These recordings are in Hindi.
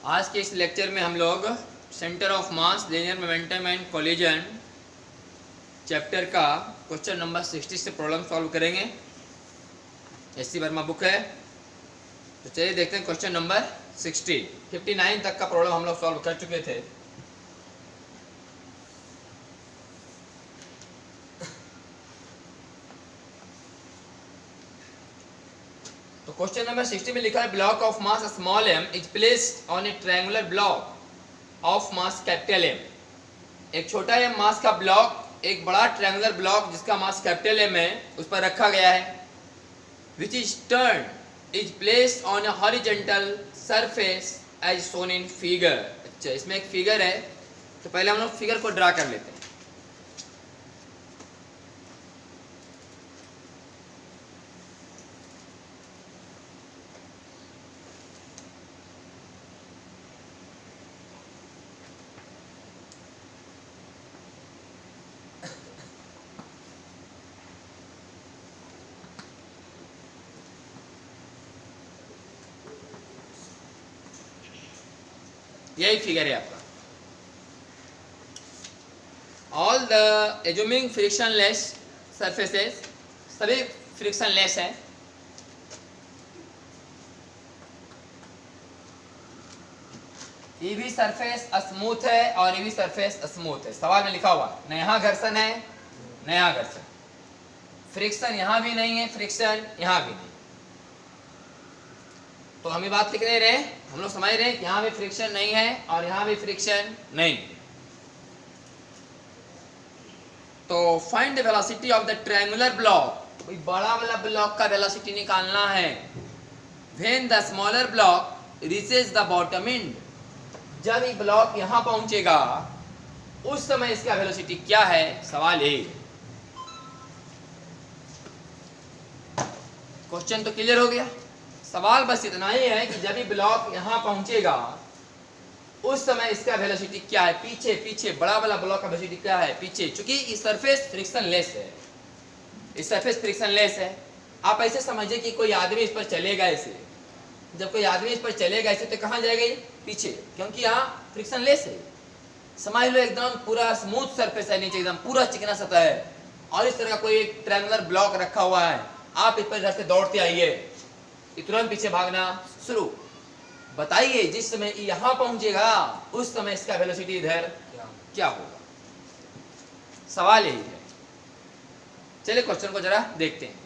आज के इस लेक्चर में हम लोग centre of mass, linear momentum and collision chapter का क्वेश्चन नंबर 60 से प्रॉब्लम सॉल्व करेंगे। एससी वर्मा बुक है, तो चलिए देखते हैं क्वेश्चन नंबर 60। 59 तक का प्रॉब्लम हम लोग सॉल्व कर चुके थे। तो क्वेश्चन नंबर 60 में लिखा है block of mass small m is placed on A triangular block of mass capital M। एक छोटा m मास का ब्लॉक एक बड़ा ट्रायंगुलर ब्लॉक जिसका मास कैपिटल M है उस पर रखा गया है। Which is turn is placed on a horizontal surface as shown in figure. अच्छा, इसमें एक फिगर है, तो पहले हम लोग फिगर को ड्रा कर लेते हैं। यही फिगर है आपका। All the assuming frictionless surfaces, सभी फ्रिक्शनलेस है। ये भी सरफेस स्मूथ है और ये भी सरफेस स्मूथ है। सवाल में लिखा हुआ न यहाँ घर्षण है न यहाँ घर्षण, फ्रिक्शन यहाँ भी नहीं है, फ्रिक्शन यहाँ भी नहीं। तो हम ये बात लिख नहीं रहे, हम लोग समझ रहे हैं कि यहाँ भी फ्रिक्शन नहीं है और यहाँ भी फ्रिक्शन नहीं। तो find the velocity of the triangular block, बड़ा वाला ब्लॉक का वेलोसिटी निकालना है। When the smaller block reaches the bottom and, जब ये ब्लॉक यहाँ पहुंचेगा उस समय इसका वेलोसिटी क्या है, सवाल यही। क्वेश्चन तो क्लियर हो गया। सवाल बस इतना ही है कि जब ये ब्लॉक यहाँ पहुंचेगा उस समय इसका वेलोसिटी क्या है। पीछे पीछे बड़ा वाला ब्लॉक का वेलोसिटी क्या है पीछे, क्योंकि इस सरफेस फ्रिक्शनलेस है, इस सरफेस फ्रिक्शनलेस है। आप ऐसे समझिए कि कोई आदमी इस पर चलेगा ऐसे, जब कोई आदमी इस पर चलेगा ऐसे तो कहाँ जाएगा ये, पीछे, क्योंकि यहाँ फ्रिक्शनलेस है। समझ लो एकदम पूरा स्मूथ सरफेस है, नीचे एकदम पूरा चिकना सतह है और इस तरह का कोई एक ट्रायंगुलर ब्लॉक रखा हुआ है। आप इस पर इधर से दौड़ते आइए, तुरंत पीछे भागना शुरू। बताइए जिस समय यहाँ पहुंचेगा उस समय इसका वेलोसिटी इधर क्या होगा, सवाल यही है। चलिए क्वेश्चन को जरा देखते हैं।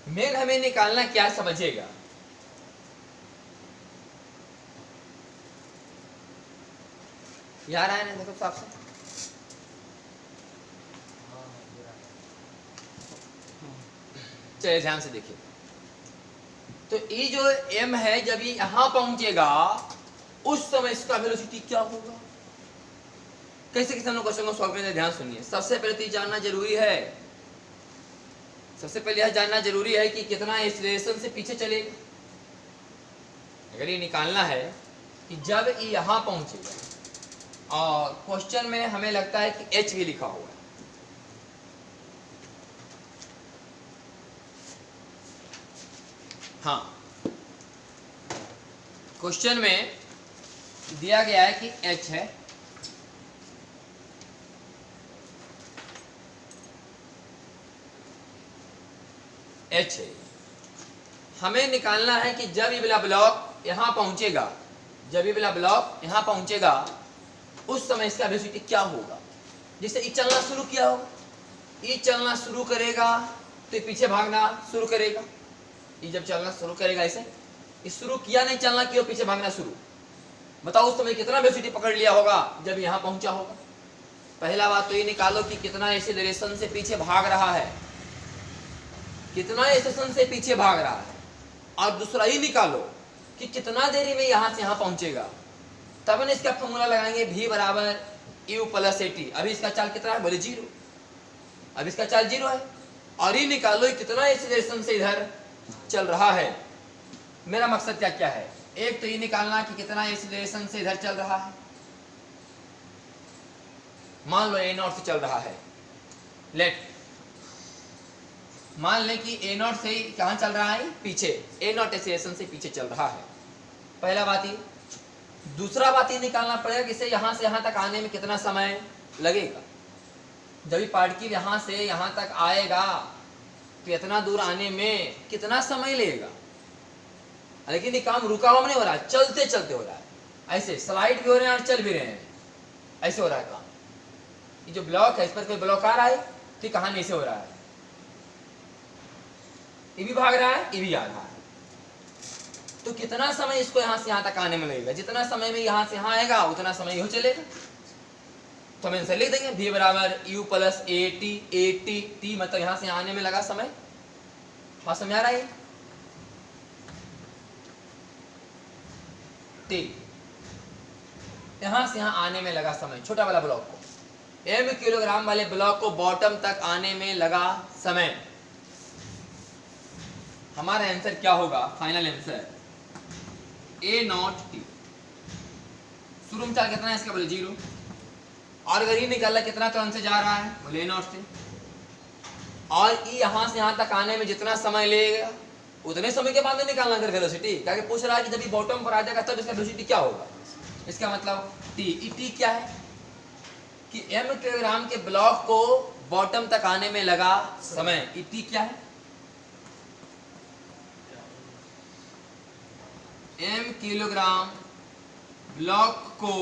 मेन हमें निकालना क्या समझिएगा, यार आया ना, देखो साफ से। चलिए ध्यान से देखिए। तो ये जो m है जब ये यहां पहुंचेगा उस समय इसका वेलोसिटी क्या होगा। कैसे कैसे हम लोग क्वेश्चन को सॉल्व करेंगे, ध्यान सुनिए। सबसे पहले तो ये जानना जरूरी है, सबसे पहले यह जानना जरूरी है कि कितना एक्सीलरेशन से पीछे चलेगा। अगर ये निकालना है कि जब ये यहां पहुंचेगा, और क्वेश्चन में हमें लगता है कि h भी लिखा हुआ है। हाँ, क्वेश्चन में दिया गया है कि h है, h है। हमें निकालना है कि जब ये वाला ब्लॉक यहाँ पहुंचेगा, जब ये वाला ब्लॉक यहाँ पहुंचेगा उस समय इसका वेलोसिटी क्या होगा। जैसे ये चलना शुरू किया होगा, ये चलना शुरू करेगा तो पीछे भागना शुरू करेगा। ये जब चलना शुरू करेगा ऐसे, ये शुरू किया नहीं चलना किया, पीछे भागना शुरू। बताओ उस समय कितना वेलोसिटी पकड़ लिया होगा जब यहाँ पहुंचा होगा। पहला बात तो ये निकालो कि कितना एक्सीलरेशन से पीछे भाग रहा है, कितना एक्सीलरेशन से पीछे भाग रहा है। और दूसरा ये निकालो कि कितना देरी में यहाँ से यहाँ पहुंचेगा। तब न इसका फॉर्मूला लगाएंगे v बराबर यू प्लस ए टी। अभी इसका चाल कितना है? बोले 0। अब इसका चाल 0 है और ये निकालो कितना एक्सीलरेशन से इधर चल रहा है। मेरा मकसद क्या क्या है? एक तो ये निकालना कि कितना एक्सीलरेशन से इधर चल रहा है। मान लो a0 से चल रहा है, मान लें कि a0 से कहां चल रहा है? पीछे। a0 एक्सीलरेशन से पीछे चल रहा है, पहला बात ये। दूसरा बात ये निकालना पड़ेगा कि इसे यहां से यहां तक आने में कितना समय लगेगा। जब ये पार्टिकल यहां से यहां तक आएगा तो इतना दूर आने में कितना समय लगेगा। लेकिन ये काम रुका हुआ नहीं हो रहा है, चलते चलते हो रहा है। ऐसे स्लाइड भी हो रहे हैं और चल भी रहे हैं, ऐसे हो रहा है काम। ये जो ब्लॉक है इस पर कोई ब्लॉक आ रहा है तो कहानी ऐसे हो रहा है, ये भी भाग रहा है, ये भी आ रहा है। तो कितना समय इसको यहां से यहां तक आने में लगेगा? जितना समय में यहां से यहां आएगा उतना समय यही चलेगा। तो हम आंसर लिख देंगे v बराबर u plus A T. T मतलब यहां से आने में लगा समय। हाँ समझ आ रहा है? टी यहां से यहां आने में लगा समय, छोटा वाला ब्लॉक को, m किलोग्राम वाले ब्लॉक को बॉटम तक आने में लगा समय। हमारा आंसर क्या होगा? Final answer a0 t। शुरू में चाल कितना है इसका? बोले 0। और अगर ये निकाला कितना तुरंत से जा रहा है? बोले a0 से। और ये यहां से यहां तक आने में जितना समय लगेगा उतने समय के बाद में निकालना अगर वेलोसिटी। क्या पूछ रहा है कि जब ये बॉटम पर आ जाएगा तब इसका वेलोसिटी क्या होगा? इसका मतलब टी क्या है कि m किलोग्राम के ब्लॉक को बॉटम तक आने में लगा समय। टी क्या है? m किलोग्राम ब्लॉक को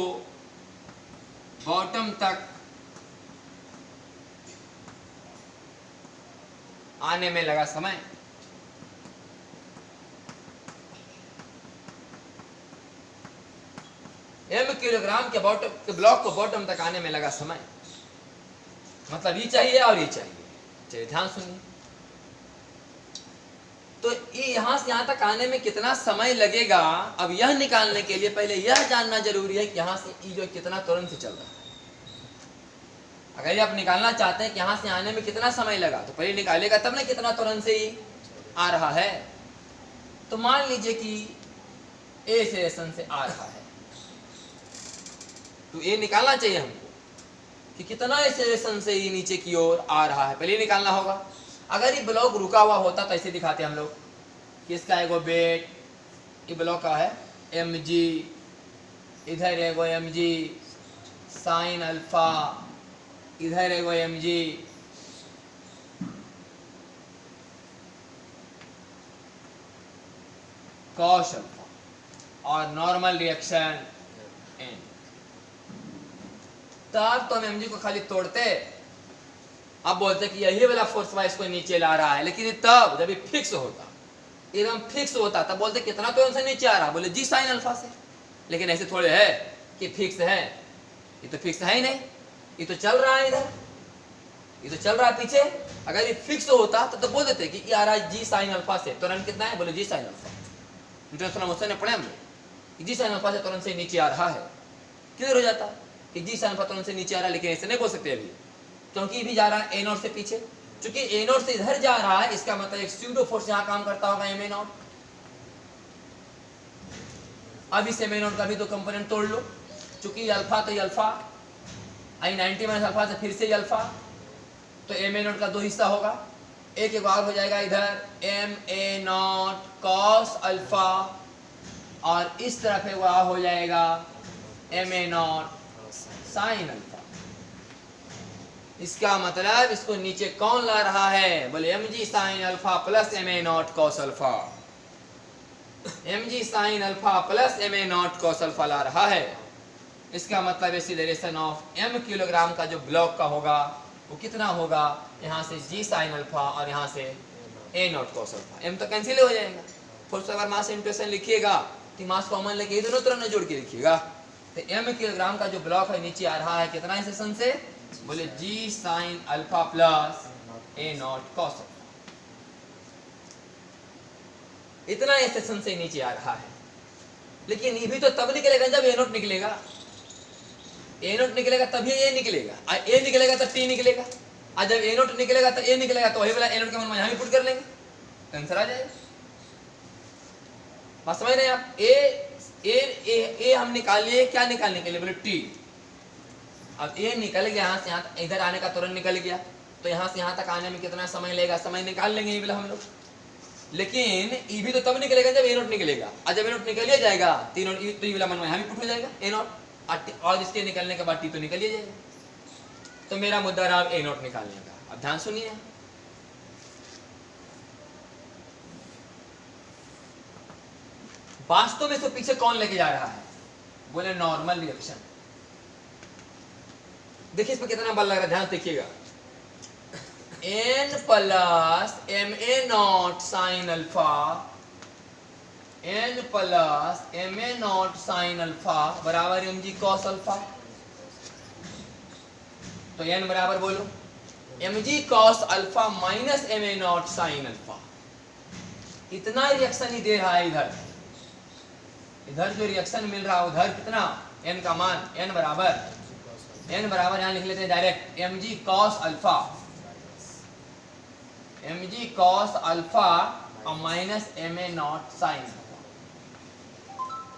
बॉटम तक आने में लगा समय। m किलोग्राम के ब्लॉक को बॉटम तक आने में लगा समय मतलब ये चाहिए और ये चाहिए। चलिए ध्यान सुनिए। तो ये यहां से यहां तक आने में कितना समय लगेगा, अब यह निकालने के लिए पहले यह जानना जरूरी है कि यहां से ये जो कितना तुरंत से चल रहा है। अगर ये आप निकालना चाहते हैं कि यहां से आने में कितना समय लगा तो पहले निकालेगा तब ना कितना तुरंत से ही आ रहा है। तो मान लीजिए कि ए एक्सीलरेशन से आ रहा है तो ये निकालना चाहिए हमको कि कितना एक्सीलरेशन से ये नीचे की ओर आ रहा है, पहले निकालना होगा। अगर ये ब्लॉक रुका हुआ होता तो ऐसे दिखाते हम लोग कि इसका एगो वेट, ये ब्लॉक का है mg, इधर एगो mg साइन अल्फा, इधर एगो mg कॉस अल्फा और नॉर्मल रिएक्शन n। तब तो हम mg को खाली तोड़ते, अब बोलते कि यही वाला फोर्स वाइज को नीचे ला रहा है। लेकिन तब जब ये फिक्स होता, एकदम फिक्स होता, तब बोलते कितना तो हमसे नीचे आ रहा, बोले जी साइन अल्फा से। लेकिन ऐसे थोड़े है कि फिक्स है, ये तो फिक्स है ही नहीं, ये तो चल रहा है इधर, ये तो चल रहा है पीछे। अगर ये फिक्स होता तो बोल देते कि ये आ रहा है जी साइन अल्फा से, तुरंत कितना है? बोले जी साइन अल्फा। इंटरनेशनल मोशन में पढ़े हम लोग जी साइन अल्फा से तुरंत से नीचे आ रहा है। क्लियर हो जाता कि जी साइन अल्फा तुरंत से नीचे आ रहा है। लेकिन ऐसे नहीं बोल सकते अभी, क्योंकि भी जा रहा है a0 से पीछे। चूंकि a0 से इधर जा रहा है, इसका मतलब एक स्यूडो फोर्स यहां काम करता होगा ma0। अब इस ma0 का भी तो कंपोनेंट तोड़ लो, चूंकि अल्फा तो ये अल्फा आई 90 माइनस अल्फा से फिर से अल्फा, तो ma0 का दो हिस्सा होगा, एक बार हो जाएगा इधर ma0 cos अल्फा और इस तरफ एक बार हो जाएगा ma0 sin अल्फा। इसका मतलब इसको नीचे कौन ला रहा है? बोले mg sin alpha plus ma0 cos alpha, mg sin alpha plus ma0 cos alpha ला रहा है। इसका मतलब एक्सीलरेशन ऑफ m किलोग्राम का जो ब्लॉक का होगा वो कितना होगा? यहाँ से g sin अल्फा और यहाँ से a0 cos अल्फा। m तो कैंसिल हो जाएगा। फोर्स अगर मास इंटूशन लिखिएगा तो मास कॉमन लेके दोनों तरफ जोड़ के लिखिएगा। तो m किलोग्राम का जो ब्लॉक है नीचे आ रहा है कितना एक्सीलरेशन से? बोले g sin alpha plus a0 cos alpha. इतना एक्सीलरेशन से नीचे आ रहा है। लेकिन ये भी तो तब निकलेगा जब a0 निकलेगा। ए नोट निकलेगा तभी ए निकलेगा, और ए निकलेगा तो टी निकलेगा, और जब ए नोट निकलेगा तो ए निकलेगा, तो वही वाला ए नोट का मान यहाँ भी पुट कर लेंगे, तो आंसर आ जाएगा। बात समझ रहे हैं आप? ए हम निकाल लिए, क्या निकालने के लिए? बोले टी। अब ए निकल गया यहाँ से यहाँ, इधर आने का तुरंत निकल गया, तो यहाँ से यहाँ तक आने में कितना समय लेगा, समय निकाल लेंगे ये वाला हम लोग। लेकिन ई भी तो तब निकलेगा जब ए नोट निकलेगा, और जब ए नोट निकल जाएगा तीन नोट, तो ये वाला मन यहाँ भी पुट हो जाएगा ए नोट, और इसके निकलने के बाद टी तो निकल ही जाएगा। तो मेरा मुद्दा रहा ए नोट निकालने का। अब ध्यान सुनिए, वास्तव में इसको पीछे कौन लेके जा रहा है? बोले नॉर्मल रिएक्शन। देखिए इसमें कितना बल लग रहा है, ध्यान देखिएगा। n plus M A not sine alpha, n plus M A not sine alpha बराबर एम जी कॉस अल्फा। तो n बराबर बोलो M G cos alpha minus M A not sine alpha. इतना रिएक्शन ही दे रहा है इधर, इधर जो रिएक्शन मिल रहा है उधर कितना, n का मान n बराबर यहां लिख लेते हैं direct M G cos alpha, M G cos alpha और minus M A not sine alpha.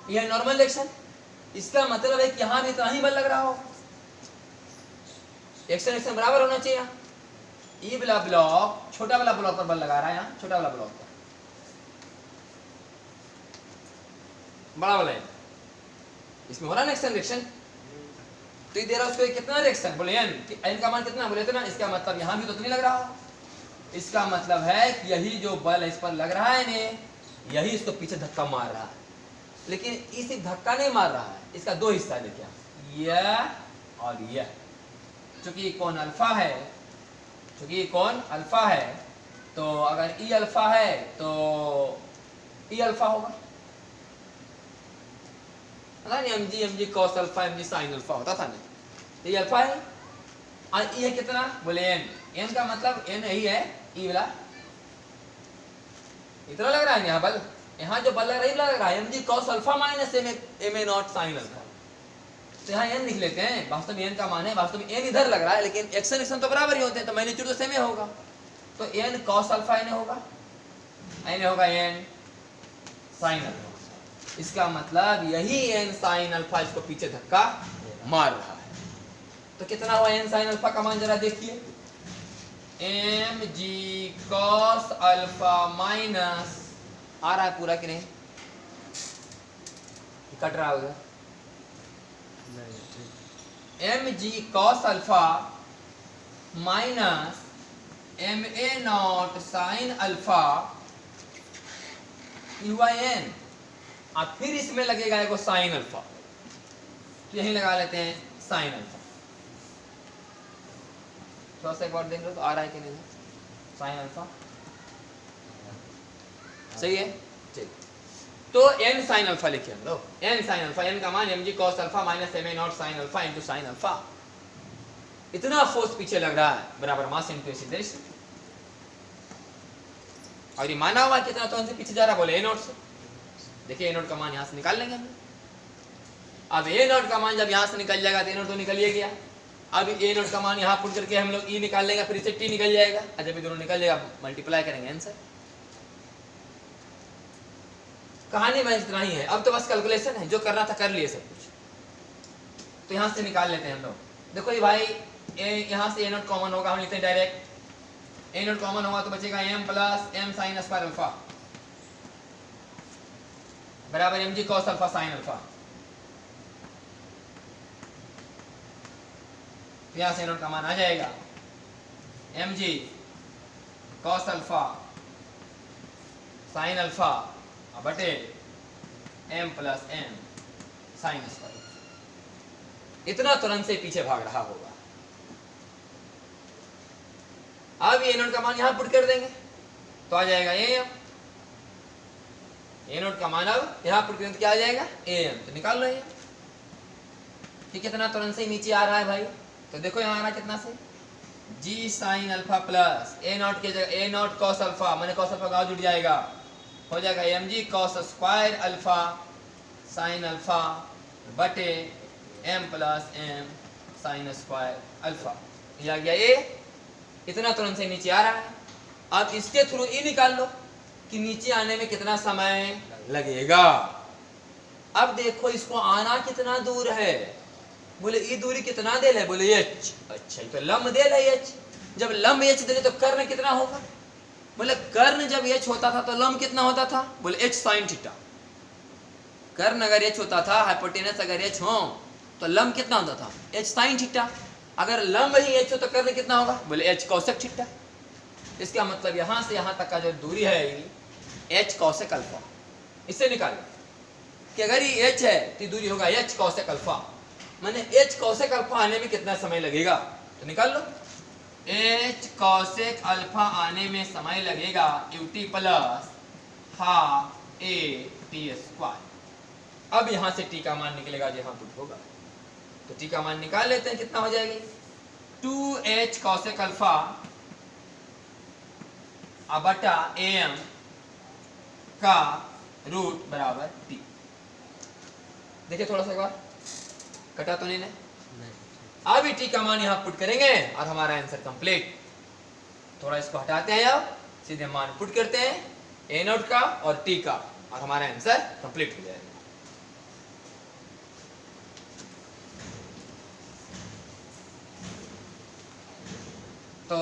यह नॉर्मल रिएक्शन। इसका मतलब है कि यहां भी इतना ही बल लग रहा हो, एक्शन बराबर होना चाहिए। ई वाला ब्लॉक छोटा वाला ब्लॉक पर बल लगा रहा है, यहाँ छोटा वाला ब्लॉक पर, बड़ा वाला है इसमें हो रहा है ना एक्शन रिएक्शन। तो ये दे रहा है उसको कितना रिएक्शन, बोले एन का मान कितना, बोले इतना। इसका मतलब यहाँ भी तो नहीं लग रहा, इसका मतलब है कि यही जो बल इस पर लग रहा है ने, यही इसको पीछे धक्का मार रहा है। लेकिन इस धक्का नहीं मार रहा है, इसका दो हिस्सा देखिए, यह और यह। चूंकि कौन अल्फा है, चूंकि कौन अल्फा है, तो अगर ई अल्फा है तो ई अल्फा होगा, M G cos alpha M G sine alpha होता था ना, ये अल्फा है। और ये कितना, बोले एन का मतलब एन यही है, ई वाला इतना लग रहा है यहाँ बल, यहाँ जो बल लग रहा है M G cos alpha minus M A not sine alpha. तो यहाँ एन लिख लेते हैं, वास्तव में एन का मान है, वास्तव में एन इधर लग रहा है, लेकिन एक्शन तो बराबर ही होते हैं, तो मैग्नीट्यूड तो सेम ही होगा। तो एन कॉस अल्फा एन होगा, एन साइन अल्फा। इसका मतलब यही एन साइन अल्फा इसको पीछे धक्का मार रहा है। तो कितना हुआ एन साइन अल्फा का मान, जरा देखिए, M G cos alpha minus, आ रहा है पूरा कि नहीं, कट रहा होगा, M G cos alpha minus M A not sine alpha हुआ एन, और फिर इसमें लगेगा एगो साइन अल्फा, तो यही लगा लेते हैं साइन अल्फा। थोड़ा सा एक बार देख लो तो आ रहा है कि नहीं, साइन अल्फा सही है, ठीक। तो एन साइन अल्फा लिखिए हम लोग, एन साइन अल्फा, एन का मान M G cos alpha minus M A not sine alpha into sine alpha. इतना फोर्स पीछे लग रहा है बराबर मास इंटू एक्सीलरेशन, और ये माना हुआ कितना तो उनसे पीछे जा रहा, बोले ए नॉट से। देखिए ए नोट का मान यहाँ से निकाल लेंगे हम। अब ए नोट का मान जब यहाँ से निकल जाएगा तो ए नोट तो निकल ही गया। अब ए नोट का मान यहाँ पुट करके हम लोग ई निकाल लेंगे, फिर से टी निकल जाएगा, और जब ये दोनों निकल जाएगा मल्टीप्लाई करेंगे आंसर। कहानी में इतना ही है, अब तो बस कैलकुलेशन है, जो करना था कर लिए सब कुछ। तो यहाँ से निकाल लेते हैं हम लोग। देखो ये भाई यहाँ से ए नोट कॉमन होगा, हम लिखते हैं डायरेक्ट, ए नोट कॉमन होगा तो बचेगा M plus M sine square alpha बराबर M G cos alpha sine alpha. यहां से नोट का मान आ जाएगा M G cos alpha sine alpha बटे M plus M sine square. इतना तुरंत से पीछे भाग रहा होगा। अब ये नोट का मान यहां पुट कर देंगे तो आ जाएगा एम, ए नोट का मान अब यहाँ पर क्या आ जाएगा एम, तो निकाल लो ये कि कितना तुरंत से नीचे आ रहा है भाई। तो देखो यहाँ आ रहा है कितना से, G sine alpha plus A naught के जगह ए नॉट कॉस अल्फा, मैंने कॉस अल्फा गाँव जुड़ जाएगा, हो जाएगा M G cos square alpha sine alpha बटे m plus m sine square alpha. ये आ गया ए, इतना तुरंत से नीचे आ रहा है। अब इसके थ्रू ये निकाल लो कि नीचे आने में कितना समय लगेगा। अब देखो इसको आना कितना दूर है, बोले ये दूरी कितना देल है, बोले h। अच्छा ये तो लंब देल है h, जब लंब h दे तो कर्ण कितना होगा, बोले कर्ण जब h होता था तो लंब कितना होता था, बोले h साइन थीटा। कर्ण अगर h होता था, हाइपोटेनस अगर h हो तो लंब कितना होता था, h साइन थीटा। अगर लंब ही h हो तो कर्ण कितना होगा, बोले h कोसेक थीटा। इसका मतलब यहां से यहां तक का जो दूरी है h कोसेक अल्फा। इससे निकालो कि अगर ये h है तो दूरी होगा h कोसेक अल्फा, माने h कोसेक अल्फा आने में कितना समय लगेगा, तो निकाल लो। h कोसेक अल्फा आने में समय लगेगा ut plus half a t square. अब यहां से t का मान निकलेगा, जो यहां पुट होगा, तो t का मान निकाल लेते हैं, कितना हो जाएगी 2h कोसेक अल्फा बटा am का रूट बराबर t। देखिए थोड़ा सा एक बार कटा तो नहीं ने, अब टी का मान यहां पुट करेंगे और हमारा आंसर कंप्लीट। थोड़ा इसको हटाते हैं, अब सीधे मान पुट करते हैं ए नोट का और टी का, और हमारा आंसर कंप्लीट हो जाएगा। तो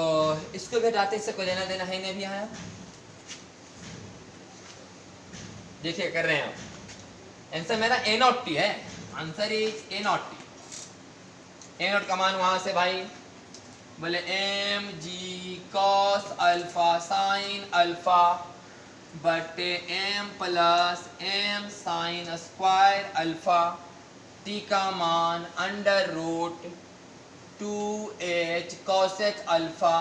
इसको भी हटाते, इससे कोई लेना देना है नहीं भी यहाँ। देखिए कर रहे हैं आप, आंसर मेरा ए नॉट टी है, answer is A naught T. A naught का मान वहां से भाई बोले M G cos alpha sine alpha बटे M plus M sine square alpha, T का मान under root 2h cosec alpha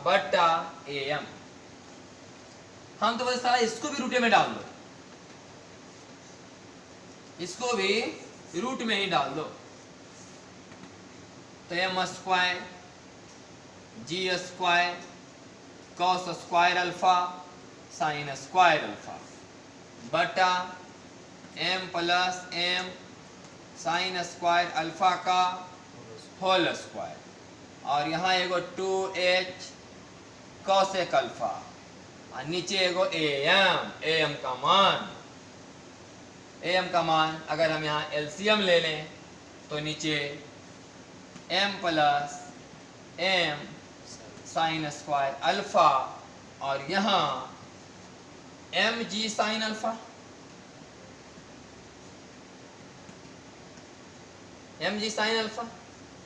बटा am। हम तो बोले सारा इसको भी रूट में डाल दो, इसको भी रूट में ही डाल दो, तो M square G square cos square alpha sine square alpha बटा M plus M sine square alpha का होल स्क्वायर, और यहाँ एगो 2h कोसेक अल्फा और नीचे एगो am का मान। am का मान अगर हम यहाँ एलसीएम ले लें तो नीचे m plus m sine square alpha और यहाँ mg sine alpha, mg sine alpha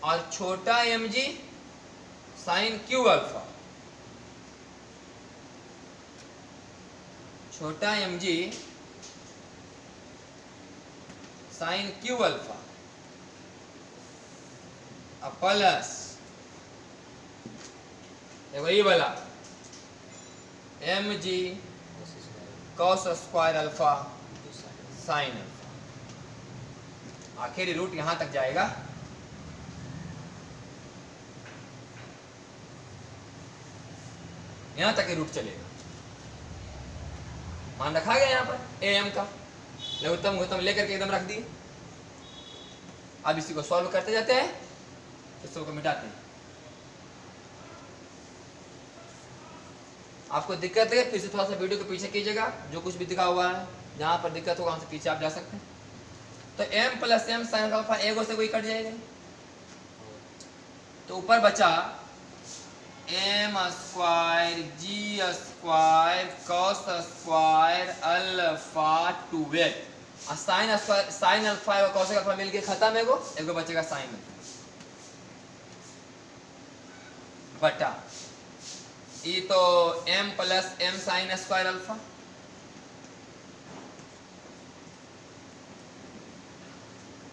और छोटा mg साइन क्यू अल्फा, छोटा mg sine cube alpha plus देखो ये वाला mg cos square alpha sine alpha. आखिरी रूट यहां तक जाएगा, यहां तक ये रूट चलेगा। मान रखा गया यहाँ पर am का लघुत्तम गुरुत्तम लेकर के एकदम रख दिए। अब इसी को सॉल्व करते जाते हैं, इसको मिटाते हैं। आपको दिक्कत है फिर से थोड़ा सा वीडियो को पीछे कीजिएगा, जो कुछ भी दिखा हुआ है जहां पर दिक्कत होगा वहां से पीछे आप जा सकते हैं। तो m plus M sine alpha एगो से कोई कट जाएगा, तो ऊपर बचा M square G square cos square alpha 2h, sine square sine alpha और कॉस अल्फा मिलके खत्म, एगो बचेगा साइन अल्फा बटा ये तो m plus M sine square alpha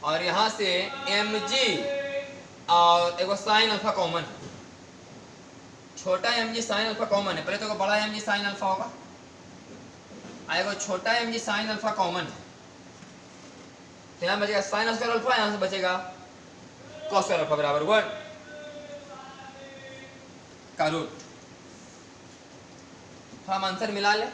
और यहां से mg और एगो साइन अल्फा कॉमन है, छोटा mg साइन अल्फा कॉमन है, पहले तो बड़ा mg साइन अल्फा होगा, एगो छोटा mg साइन अल्फा कॉमन है, तो यहाँ बचेगा साइन स्क्वायर अल्फा, यहाँ से बचेगा कॉस स्क्वायर अल्फा बराबर 1 का रूट। हम आंसर मिला ले,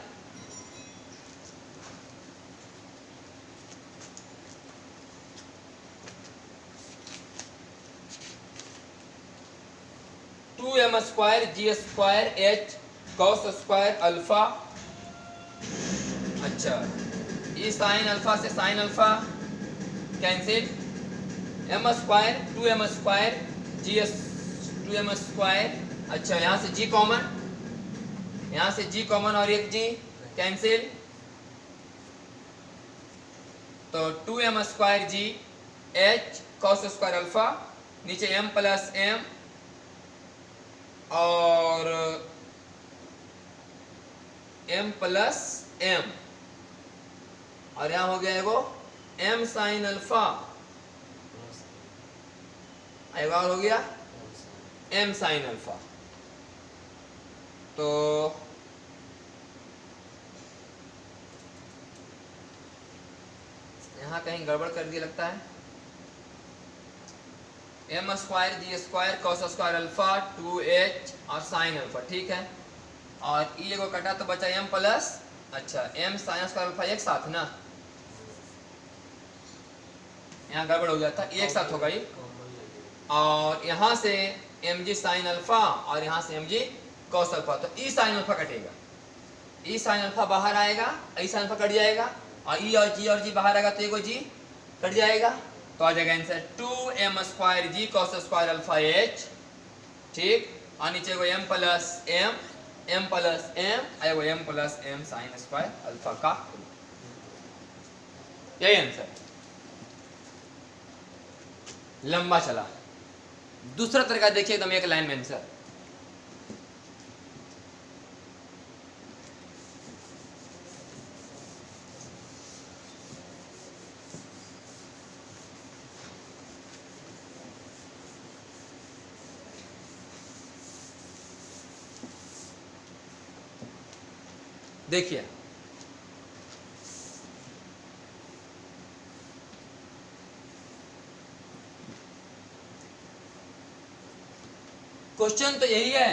2m square g square h cos square alpha. अच्छा, ये साइन अल्फा से sine alpha cancel, m square 2m square g 2m square. अच्छा, यहाँ से g कॉमन, यहाँ से g कॉमन और एक g कैंसिल, तो 2m square g h cos square alpha, नीचे m प्लस m और m प्लस m, और यहाँ हो गया एगो m साइन अल्फा, एगो और हो गया m साइन अल्फा। तो यहाँ कहीं गड़बड़ कर दिया लगता है। m square G square cos square alpha 2h और साइन अल्फा, ठीक है। और ये को कटा तो बचा m प्लस, अच्छा m साइन स्क्वायर अल्फा एक साथ ना, यहाँ गड़बड़ हो गया था, एक साथ होगा ये। और यहाँ से mg साइन अल्फा और यहाँ से mg cos अल्फा, तो e साइन अल्फा कटेगा, e साइन अल्फा बाहर आएगा, e साइन अल्फा कट जाएगा, और e और g बाहर आएगा तो एगो g कट जाएगा, तो आ जाएगा answer 2m square g cos square alpha h, ठीक। और नीचे को m प्लस m एगो m plus m sine square alpha का, यही आंसर। लंबा चला। दूसरा तरीका देखिए एकदम एक लाइन में आंसर। देखिए क्वेश्चन तो यही है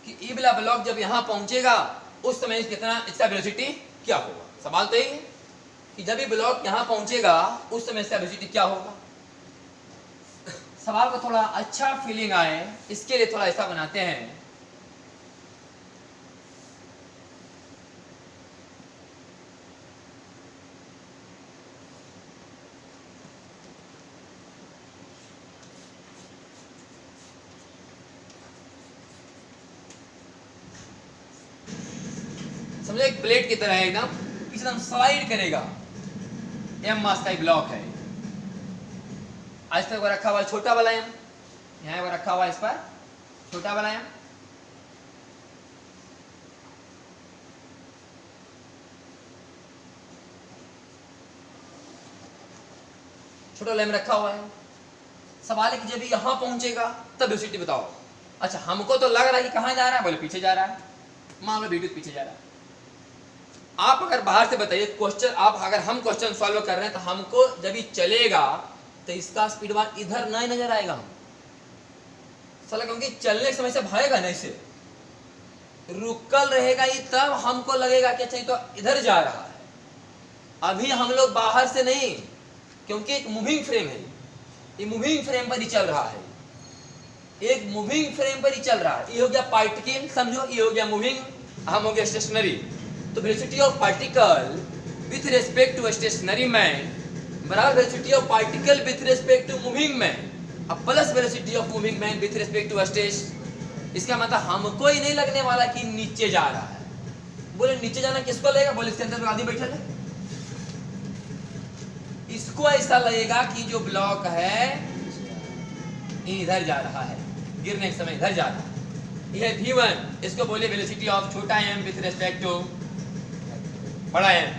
कि ई वाला ब्लॉक जब यहां पहुंचेगा उस समय कितना, इसका वेलोसिटी क्या होगा। सवाल तो यही है कि जब ये ब्लॉक यहां पहुंचेगा उस समय इसका वेलोसिटी क्या होगा। सवाल को थोड़ा अच्छा फीलिंग आए इसके लिए थोड़ा ऐसा बनाते हैं। समझो एक प्लेट की तरह है, एकदम स्लाइड करेगा, m मास का ब्लॉक है। आज तक वो रखा हुआ छोटा वाला m, यहाँ वो रखा हुआ इस पर छोटा वाला m, छोटा वाला m रखा हुआ है। सवाल है कि जब यहां पहुंचेगा तब वेलोसिटी बताओ। अच्छा, हमको तो लग रहा है कि कहां जा रहा है, बोले पीछे जा रहा है, मान लो विद्युत पीछे जा रहा है। आप अगर बाहर से बताइए क्वेश्चन, आप अगर हम क्वेश्चन सॉल्व कर रहे हैं तो हमको जब ये चलेगा तो इसका स्पीड बार इधर नहीं नजर आएगा हम साला, क्योंकि चलने के समय से भागेगा नहीं, से रुकल रहेगा ये, तब हमको लगेगा कि अच्छा ये तो इधर जा रहा है। अभी हम लोग बाहर से नहीं, क्योंकि एक मूविंग फ्रेम है, ये मूविंग फ्रेम पर ही चल रहा है, एक मूविंग फ्रेम पर ही चल रहा है। ये हो गया पार्टिकल, समझो ये हो गया मूविंग, हम हो गया स्टेशनरी। तो velocity of particle with respect to stationary man बराबर velocity of particle with respect to moving man, अब plus velocity of moving man with respect to stationary. इसका मतलब हमको ही नहीं लगने वाला कि नीचे जा रहा है। बोले नीचे जाना किसको लगेगा, बोले इसके अंदर आदमी बैठा है, इसको ऐसा लगेगा कि जो ब्लॉक है इधर जा रहा है, गिरने के समय इधर जा रहा है। यह v1, इसको बोले वेलोसिटी ऑफ छोटा m विथ रिस्पेक्ट टू बड़ा M।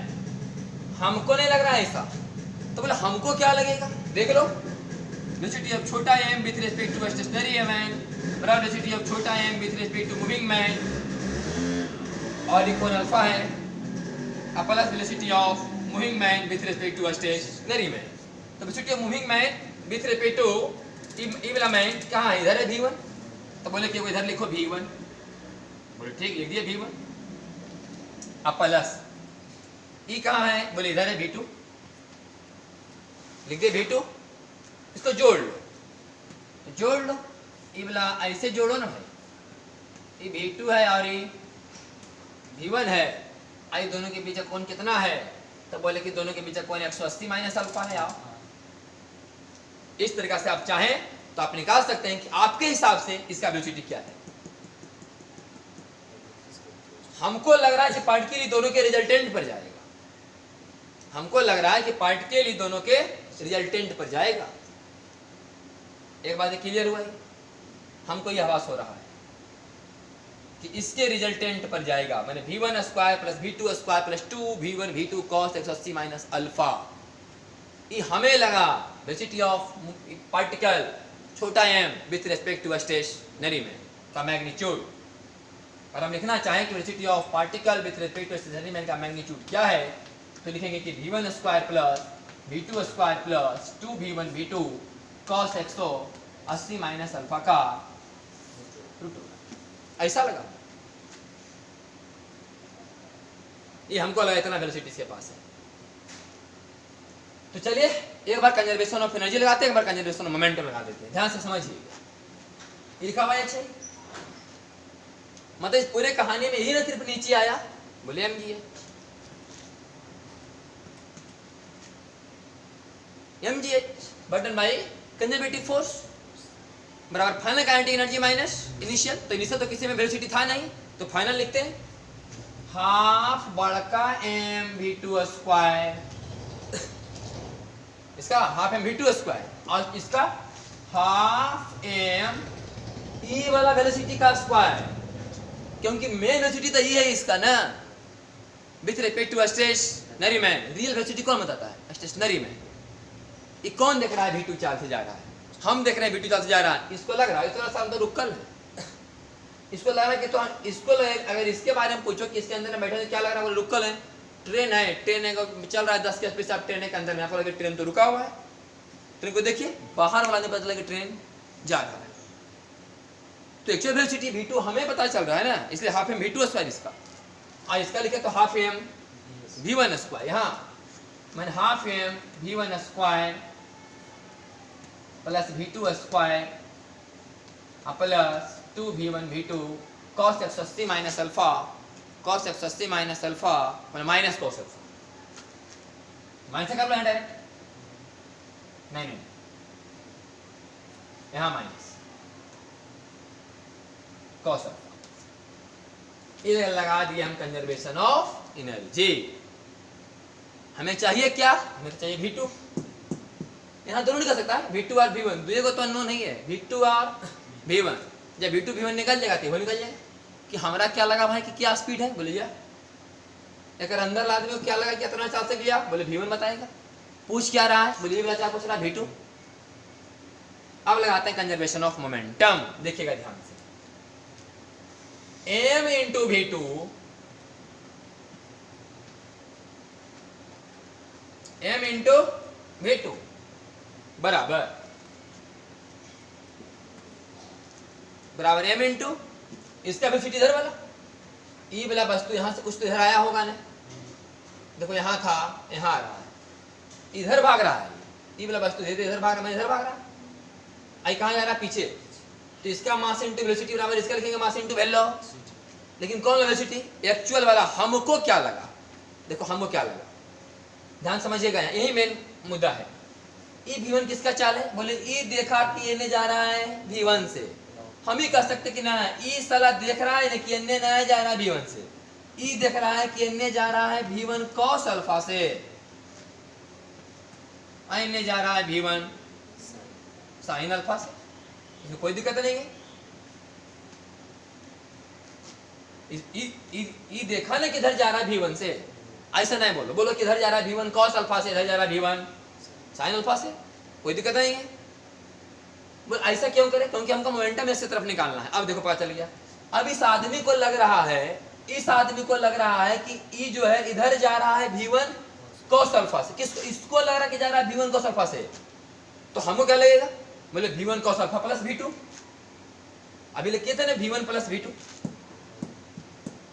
हमको नहीं लग रहा है ऐसा, तो बोले हमको क्या लगेगा, देख लो वेलोसिटी ऑफ छोटा m with respect to stationary man बराबर वेलोसिटी ऑफ छोटा m with respect to moving man, और ये कोण अल्फा है, अब plus velocity of moving man with respect to stationary man. तो velocity of moving man with respect to E वाला मैन कहाँ है, इधर है v1, तो बोले कि वो इधर लिखो v1, बोले ठीक लिख दिया v1। अब प्लस ई कहाँ है, बोले इधर है v2, लिख दिए v2, इसको जोड़ लो, तो जोड़ लो ये वाला ऐसे जोड़ो ना भाई, ये V2 है और ये V1 है, आई दोनों के बीच कोण कितना है, तो बोले कि दोनों के बीच कोण 180 माइनस अल्फा है। आप इस तरीका से आप चाहें तो आप निकाल सकते हैं कि आपके हिसाब से इसका वेलोसिटी क्या है। हमको लग रहा है कि पार्टिकल दोनों के रिजल्टेंट पर जाएगा, हमको लग रहा है कि पार्टिकल दोनों के रिजल्टेंट पर जाएगा। एक बात क्लियर हुआ है, हमको यह आभास हो रहा है कि इसके रिजल्टेंट पर जाएगा, मैंने V1 square plus V2 square plus 2V1 V2 cos 180 minus alpha. ये हमें लगा वेलोसिटी ऑफ पार्टिकल छोटा m with respect to stationary में का मैग्नीट्यूड, और हम लिखना चाहें कि velocity of particle with respect to stationary में का मैग्नीट्यूड क्या है, तो लिखेंगे कि V1 square plus V2 square plus 2V1 V2 cos 180 minus alpha का रूट होगा। ऐसा लगा, ये हमको लगा इतना वेलोसिटी इसके पास है। तो चलिए एक बार कंजर्वेशन ऑफ एनर्जी लगाते हैं, एक बार कंजर्वेशन ऑफ मोमेंटम लगा देते हैं। ध्यान से समझिएगा, लिखा हुआ है अच्छा, मतलब इस पूरे कहानी में यही ना सिर्फ नीचे आया, बोले हम जी mgh बटन बाई कंजर्वेटिव फोर्स बराबर final kinetic energy minus initial. तो इनिशियल तो किसी में वेलोसिटी था नहीं, तो फाइनल लिखते हैं हाफ बड़का mv2 स्क्वायर, इसका हाफ mv2 स्क्वायर और इसका हाफ m ई वाला वेलोसिटी का स्क्वायर, क्योंकि मेन वेलोसिटी तो ये है इसका ना, विथ रिस्पेक्ट टू स्टेशनरी में। रियल वेलोसिटी कौन बताता है? स्टेशनरी में। ये कौन देख रहा है V2 चाल से जा रहा है? हम देख रहे हैं V2 चाल से जा रहा है। इसको लग रहा है थोड़ा सा अंदर रुकल है, इसको लग रहा है कि तो इसको अगर इसके बारे में पूछो कि इसके अंदर में बैठे तो क्या लग रहा है, वो रुकल है। ट्रेन है, ट्रेन है चल रहा है 10 के स्पीड से, आप ट्रेन के अंदर में आपको लगे ट्रेन तो रुका हुआ है। ट्रेन को देखिए बाहर वाला नहीं पता चला कि ट्रेन जा रहा है, तो एक्चुअल वेलोसिटी V2 हमें पता चल रहा है ना, इसलिए हाफ m V2 स्क्वायर इसका, और इसका लिखे तो हाफ m V1 स्क्वायर। यहाँ मैंने half m V1 square plus V2 square plus 2V1 V2 cos 180 minus alpha, cos 180 minus alpha मतलब माइनस cos अल्फा, माइनस से कर लो डायरेक्ट, नहीं यहाँ माइनस cos अल्फा, इधर लगा दिया हम कंजर्वेशन ऑफ एनर्जी। हमें चाहिए क्या? हमें चाहिए V2। यहाँ दोनों निकल सकता है, V2 और V1, दूसरे को तो अननोन नहीं है, V2 और V1। जब V2 V1 निकल जाएगा तो वो निकल जाएगा कि हमारा क्या लगा भाई कि क्या स्पीड है, बोले अगर अंदर आदमी को क्या लगा कि इतना चाल से गया, बोले V1 बताएगा। पूछ क्या रहा है, बोलिए क्या पूछ रहा है, V2। अब लगाते हैं कंजर्वेशन ऑफ मोमेंटम, देखिएगा ध्यान से, m into V2 m into V2 बराबर m इंटू इसका वेलोसिटी इधर वाला, ई वाला वस्तु यहां से कुछ तो इधर आया होगा ना, देखो यहाँ था यहाँ आ रहा है, इधर भाग रहा है, ई वाला वस्तु इधर भाग रहा है, इधर भाग रहा है, आई कहाँ जा रहा है? पीछे। तो इसका मास इंटू वेलोसिटी बराबर इसका लिखेंगे मास इंटू वेलोसिटी। लेकिन कौन वेलोसिटी? एक्चुअल वाला। हमको क्या लगा, देखो हमको क्या लगा, ध्यान समझिएगा, यही मेन मुद्दा है। ई V1 किसका चाल है, बोले ई देखा कि ये जा रहा है V1 से, हम ही कह सकते कि ना ई साला देख रहा है कि अन्य नया जा रहा है V1 से, ई देख रहा है कि अन्य जा रहा है V1 cos अल्फा से, अन्य जा रहा है V1 sin अल्फा से, इसमें कोई दिक्कत नहीं है। ई देखा ना किधर जा रहा है V1 से, ऐसा नहीं बोलो, बोलो किधर जा रहा है V1 cos अल्फा से, इधर जा रहा है V1 sin अल्फा से, कोई दिक्कत नहीं है। बोल ऐसा क्यों करे, क्योंकि हमको मोमेंटम इससे तरफ निकालना है। अब देखो पता चल गया, अब इस आदमी को लग रहा है, इस आदमी को लग रहा है कि ई जो है इधर जा रहा है V1 cos अल्फा से, किसको? इसको लग रहा है कि जा रहा है V1 cos अल्फा से, तो हमको क्या लगेगा, बोले V1 cos alpha plus V2। अभी लिखे थे ना V1 प्लस V2,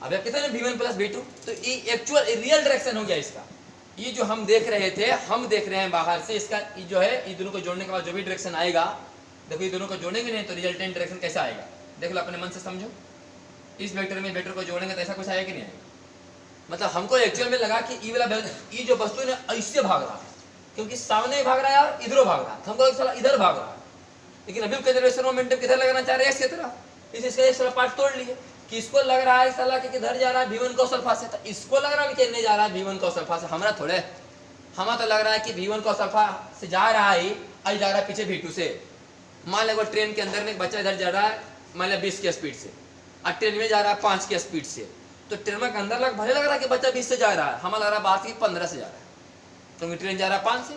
अब आप कहते हैं V1 प्लस V2, तो ये एक्चुअल रियल डायरेक्शन हो गया इसका। ये जो हम देख रहे थे, हम देख रहे हैं बाहर से, इसका ये जो है, ये दोनों को जोड़ने के बाद जो भी डायरेक्शन आएगा देखो ये दोनों को जोड़ेंगे नहीं तो रिजल्टेंट डायरेक्शन कैसा आएगा, देख लो अपने मन से समझो। इस वेक्टर में वेक्टर को जोड़ेंगे तो ऐसा कुछ आएगा कि नहीं आएगा। मतलब हमको एक्चुअल में लगा कि ई जो वस्तु है इससे भाग रहा है, क्योंकि सामने भाग रहा है और इधरों भाग रहा है, हमको इधर भाग रहा है। लेकिन अभी कंजर्वेशन मोमेंटम किधर लगाना चाह रहे हैं, इसकी तरफ। इसका एक साला पार्ट तोड़ लिए कि इसको लग रहा है साला कि किधर जा रहा है v1 cos अल्फा से, तो इसको लग रहा है कि नहीं जा रहा है v1 cos अल्फा से। हमारा थोड़े, हमारा तो लग रहा है कि v1 cos अल्फा से जा रहा है, आई जा रहा है पीछे v2 से। मान लो ट्रेन के अंदर में एक बच्चा इधर जा रहा है मान लो 20 की स्पीड से और ट्रेन में जा रहा है 5 की स्पीड से, तो ट्रेन में अंदर भले लग रहा है कि बच्चा 20 से जा रहा है, हमारा लग रहा है बाहर से 15 से जा रहा है, क्योंकि ट्रेन जा रहा है 5 से।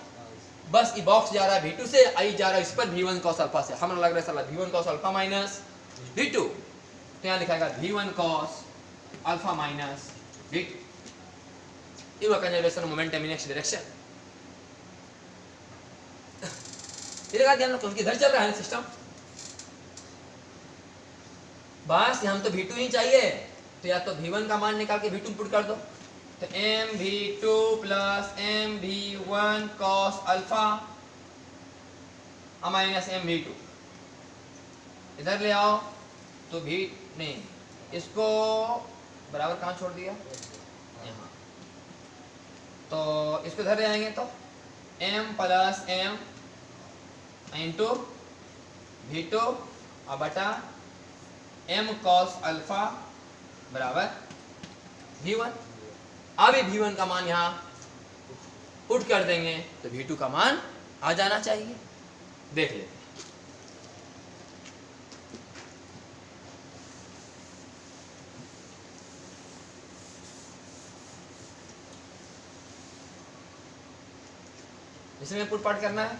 बस ये बॉक्स जा रहा है v2 से, आई जा रहा है इस पर v1 cos अल्फा से। हमें लग रहा है साला v1 cos alpha minus v2, तो यहाँ लिखाएगा v1 cos alpha minus v2। ये हुआ कंजर्वेशन मोमेंटम इन एक्स डायरेक्शन। फिर का ध्यान रखो किधर चल रहा है सिस्टम। बस हम तो v2 ही चाहिए, तो या तो v1 का मान निकाल के v2 पुट कर दो, तो mv2 plus mv1 cos alpha minus mv2 इधर ले आओ तो v नहीं, इसको बराबर कहाँ छोड़ दिया यहाँ, तो इसको इधर ले आएंगे तो m plus m into v2 और बटा m cos अल्फा बराबर v1। अब v1 का मान यहाँ पुट कर देंगे तो v2 का मान आ जाना चाहिए। देख लेते हैं। इसमें पुट पाट करना है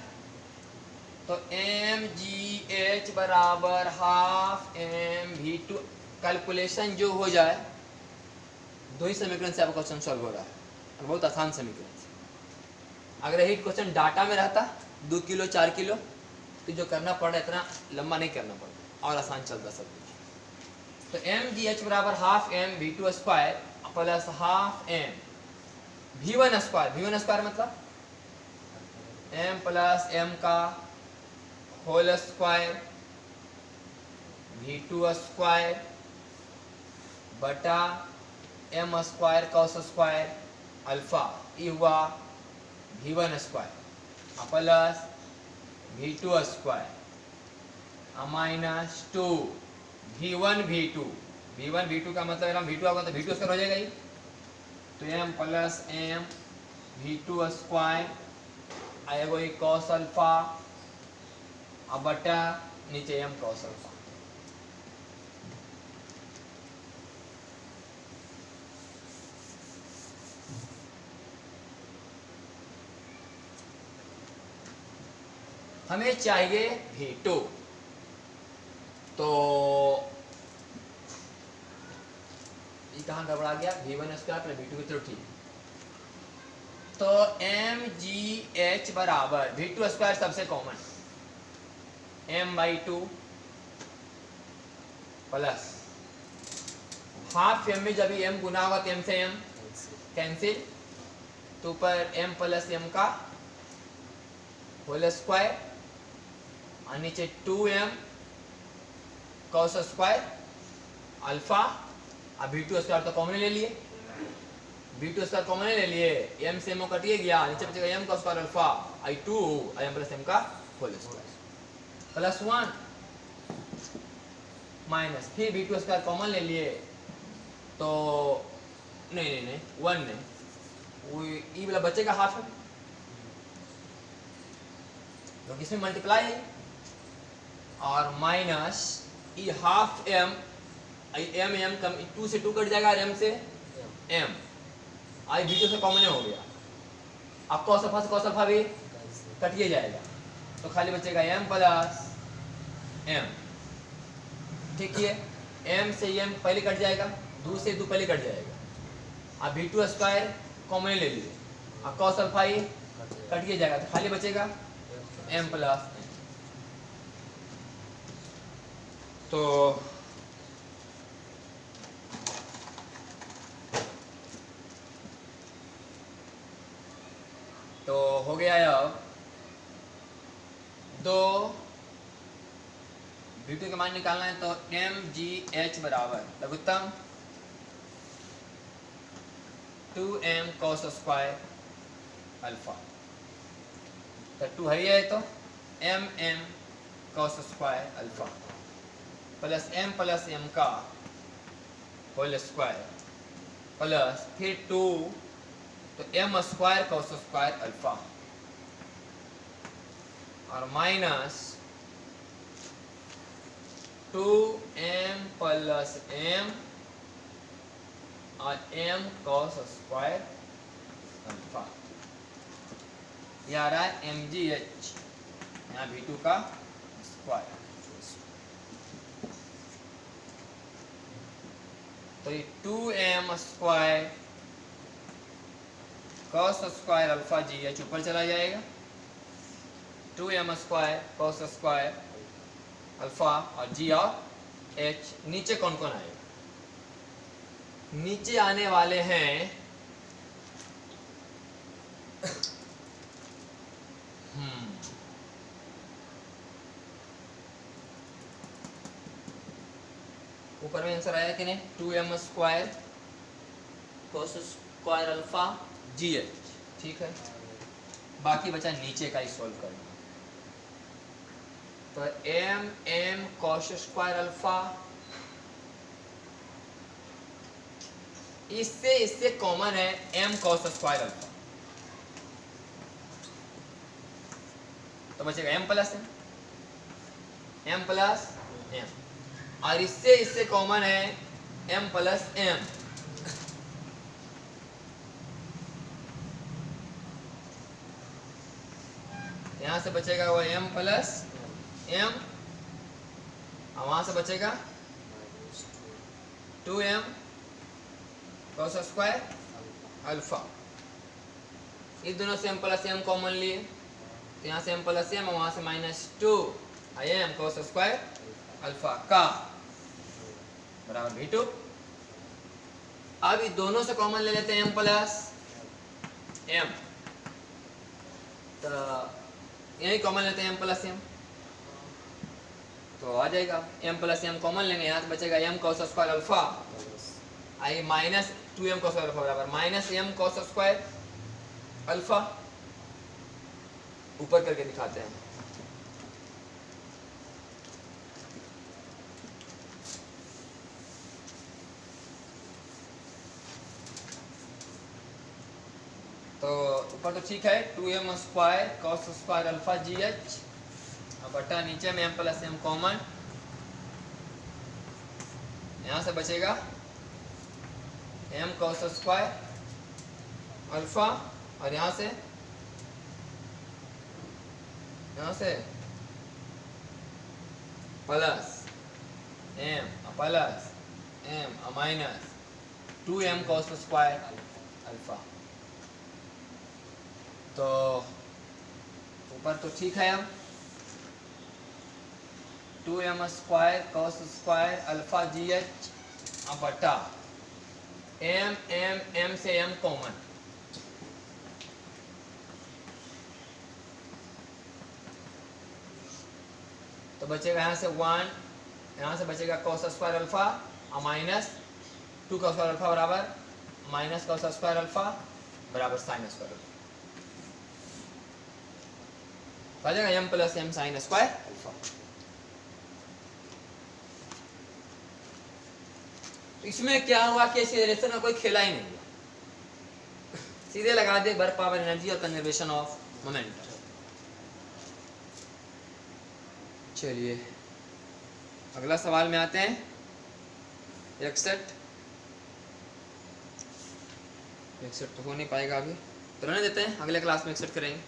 तो mgh बराबर हाफ mv2। कैलकुलेशन जो हो जाए, दो ही समीकरण से आपका क्वेश्चन सॉल्व हो रहा है और बहुत आसान समीकरण से। अगर यही क्वेश्चन डाटा में रहता 2 किलो 4 किलो तो जो करना पड़ रहा है इतना लंबा नहीं करना पड़ता और आसान चलता सब कुछ। तो mgh बराबर half mv2 square plus half mv1 square. v1 square मतलब m प्लस m का होल स्क्वायर v2 स्क्वायर बटा m square cos square alpha, ये हुआ v1 square plus v2 square minus 2 v1 v2 का मतलब हम v2 आएगा तो v2 स्क्वायर हो जाएगा ही, तो m plus m v2 square आएगा ये कॉस अल्फा अब बटा नीचे m कॉस अल्फा। हमें चाहिए v2, तो ये कहाँ गड़बड़ा गया, v1 स्क्वायर प्लस v2 की त्रुटि। तो mgh बराबर v2 स्क्वायर सबसे common m/2 plus half m में जब m गुना होगा तो m से m कैंसिल, तो ऊपर m प्लस m का होल स्क्वायर और नीचे 2m कॉस स्क्वायर अल्फा। अब v2 स्क्वायर तो कॉमन ले लिए, v2 स्क्वायर कॉमन ले लिए, m से m कटिए गया, नीचे बचेगा m का स्क्वायर अल्फा आई 2 m प्लस m का होल स्क्वायर प्लस 1 माइनस फिर v2 स्क्वायर कॉमन ले लिए तो नहीं 1 नहीं, वो ई वाला बचेगा हाफ में, तो किसमें मल्टीप्लाई है और माइनस ई हाफ m m कम 2 से 2 कट जाएगा और m से m आई v2 से कॉमन हो गया। अब cos अल्फा से cos अल्फा भी कटिए जाएगा तो खाली बचेगा m प्लस m। ठीक है, m से m पहले कट जाएगा, 2 से 2 पहले कट जाएगा। अब v2 स्क्वायर कॉमन ले लीजिए, अब cos अल्फा ही कटिए जाएगा तो खाली बचेगा m प्लस m। तो हो गया अब 2 V2 का मान निकालना है तो mgh बराबर लघुत्तम 2m cos स्क्वायर अल्फा, तो 2 है तो mm cos square alpha plus m का होल स्क्वायर प्लस फिर 2 तो m square cos square alpha और माइनस 2m प्लस m और m cos स्क्वायर अल्फा, यह आ रहा है mgh, यहाँ V2 का स्क्वायर। तो ये 2m square cos square alpha gh ऊपर चला जाएगा, 2m square cos square alpha और g और h। नीचे कौन कौन आएगा? नीचे आने वाले हैं ऊपर में आंसर आया कि नहीं, 2m square cos square alpha gh, ठीक है। बाकी बचा नीचे का ही सॉल्व करना। तो m cos स्क्वायर अल्फा, इससे कॉमन है m cos स्क्वायर अल्फा, तो बचेगा m प्लस m और इससे कॉमन है m प्लस m, यहां से बचेगा वो m प्लस m और वहां से बचेगा 2m cos स्क्वायर अल्फा। इस दोनों से m प्लस m कॉमन लिए, तो यहाँ से m प्लस m और वहां से minus 2 m cos square alpha का बराबर V2। अब इस दोनों से कॉमन ले लेते हैं m प्लस m, तो यही कॉमन लेते हैं m प्लस m, तो आ जाएगा m प्लस m कॉमन लेंगे, यहाँ से बचेगा m cos स्क्वायर अल्फा आई माइनस 2m cos अल्फा बराबर minus m cos square alpha. ऊपर करके दिखाते हैं, तो ऊपर तो ठीक है 2m square cos square alpha gh और बटा नीचे में m प्लस m कॉमन, यहाँ से बचेगा m cos स्क्वायर अल्फा और यहाँ से plus m minus 2m cos square alpha. तो ऊपर तो ठीक है, अब 2m square cos square alpha gh अब बटा m से m कॉमन, तो बचेगा यहाँ से 1, यहाँ से बचेगा cos स्क्वायर अल्फा और माइनस 2 cos स्क्वायर अल्फा बराबर माइनस cos स्क्वायर अल्फा बराबर sin स्क्वायर अल्फा, बचेगा m plus m sin square alpha. इसमें क्या हुआ कि इस रिलेशन में कोई खेला ही नहीं, सीधे लगा दे वर्क पावर एनर्जी और कंजर्वेशन ऑफ मोमेंट। चलिए अगला सवाल में आते हैं। 61 तो हो नहीं पाएगा अभी, तो रहने देते हैं, अगले क्लास में 61 करेंगे।